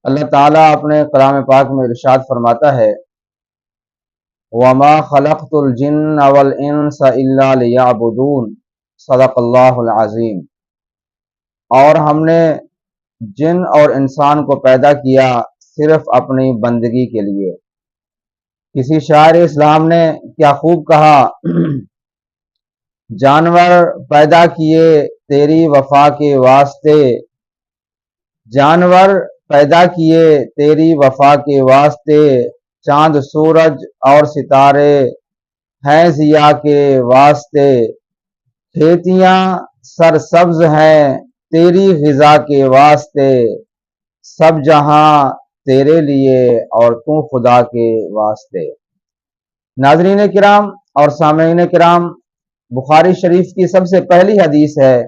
اللہ تعالیٰ اپنے کلام پاک میں ارشاد فرماتا ہے وَمَا خَلَقْتُ الْجِنَّ وَالْإِنسَ إِلَّا لِيَعْبُدُونَ صدق اللہ العظیم۔ اور ہم نے جن اور انسان کو پیدا کیا صرف اپنی بندگی کے لیے۔ کسی شاعر اسلام نے کیا خوب کہا، جانور پیدا کیے تیری وفا کے واسطے، جانور پیدا کیے تیری وفا کے واسطے، چاند سورج اور ستارے ہیں ضیاء کے واسطے، کھیتیاں سرسبز ہیں تیری غذا کے واسطے، سب جہاں تیرے لیے اور تو خدا کے واسطے۔ ناظرین کرام اور سامعین کرام، بخاری شریف کی سب سے پہلی حدیث ہے